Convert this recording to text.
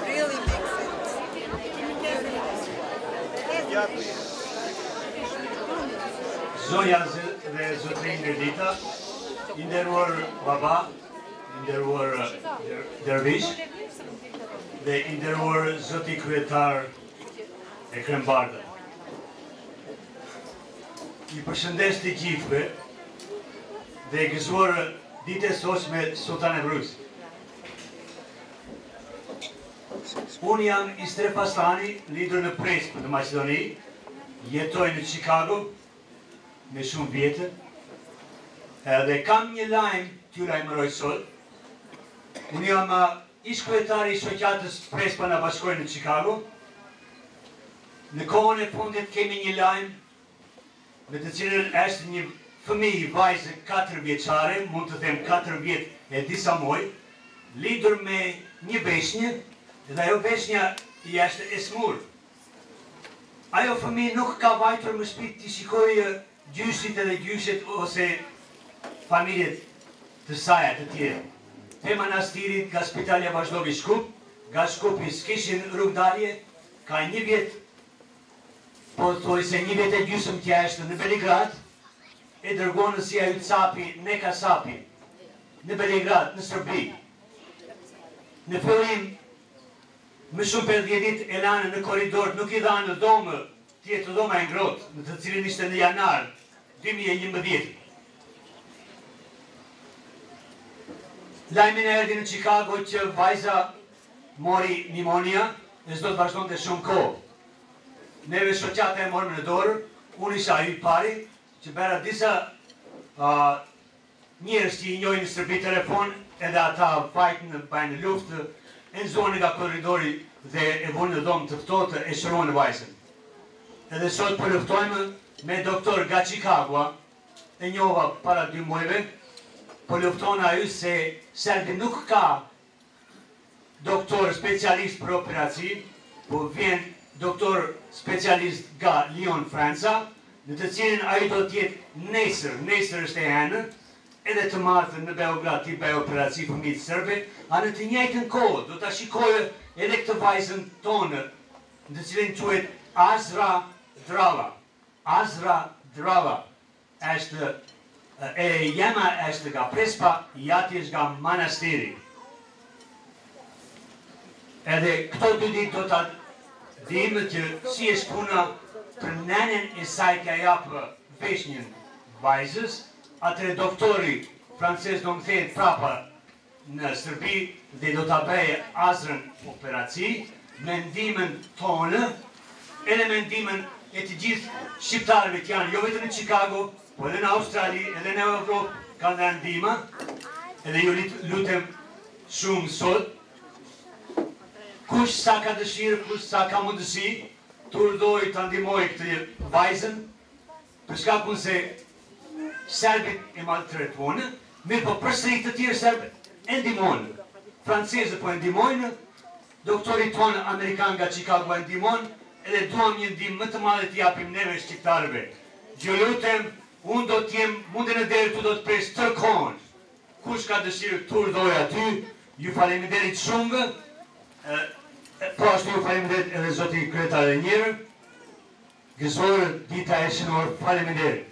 Really makes it. Zonja dhe zotrin Erdita, i nderuar baba, i nderuar dervish, dhe i nderuar zoti kryetar Ekrem Bardha. I përshëndes të gjithëve dhe e gëzuar ditë e sotshme Sultan Ebrus. Unë jam Istre Pastani, lider në Prespë në Maqedoni, jetoj në Chicago me shumë vjetë, dhe kam një lajm t'ju lajmëroj sot. Unë jam ish kryetari i shoqatës Prespa na bashkoi në Chicago. Në kohën e fundit kemi një lajm me të cilën është një fëmijë, vajzë 4 vjeçare, mund të them 4 vjet e disa muaj, lidhur me një veshnjë, dhe ajo veshnja i është e smur. Ajo fëmijë nuk ka vajtur më shtëpi të shikojë gjyshit edhe gjyshet ose familjet të saj të tjera. Te manastirit nga Spitalja Vazhdovi Shkup, nga Shkupi s'kishin rrugdalje, ka 1 vjet, po thoj se 1 vjet e gjysmë tja është në Beligrad, e dërgonë si ajo capi, ne kasapi, në Beligrad, në Sërbi. Në fillim, më shumë për 10 dit e lanë në koridor, nuk i dhanë në domë, tjetë dhoma e ngrotë, në të cilin ishte në janar 2011. Lajmin e erdi në Chicago që vajza mori pneumonia, e s'do të vazhdon të shumë kohë. Neve shoqata e morëm në dorë, unë isha i pari, që bera disa njerëz që i njohin në Sërbi telefon, edhe ata fajtën në bajnë luftë, e nëzoni nga koridori dhe e vonë në domë të ftohtë e shëruan në vajzën. Edhe sot për luftojmë me doktor nga Chicago, e njova para 2 muajve, po luftona ju se Serbi nuk ka doktor specialist për operaci, po vjen doktor specialist nga Lyon, Franca, në të cilin a ju do tjetë nesër është e henë, edhe të martën në Beograd t'i bëj operaci fëmijët sërbe, a në të njëjtën kohë do t'a shikojë edhe këtë vajzën tonë, në të cilin quhet Azra Drava. Azra Drava është e jema është nga Prespa, jati është nga manastiri. Edhe këto 2 ditë do t'a dimë që si është puna për nenen e saj t'ja japë veshnjën vajzës, atëre doktori frances do më thejt prapa në Sërbi dhe do t'a bëjë Azrën operaci, me ndihmën tonë, edhe me ndihmën e të gjithë shqiptarëve që janë jo vetëm në Chicago, po edhe në Australi, edhe në Evropë, kanë dhe ndihma, edhe ju lutem shumë sot, kush sa ka dëshirë, kush sa ka mundësi, të urdoj të ndihmoj këtë vajzën, për shkakun se Serbit e maltretuonë, mirë po përsëri të tjerë Serbit e ndihmojnë. Francezë po e ndihmojnë, doktori tonë Amerikan nga Chicago e ndihmojnë, edhe duam një ndihmë më të madhe të japim neve shqiptarëve. Ju lutem, unë do t'jem mundin e deri tu do të presh të kohën. Kush ka dëshirë të urdoj aty, ju faleminderit shumë, po ashtu ju faleminderit edhe zoti kryetar e njërë, gëzuar dita e shënor, faleminderit.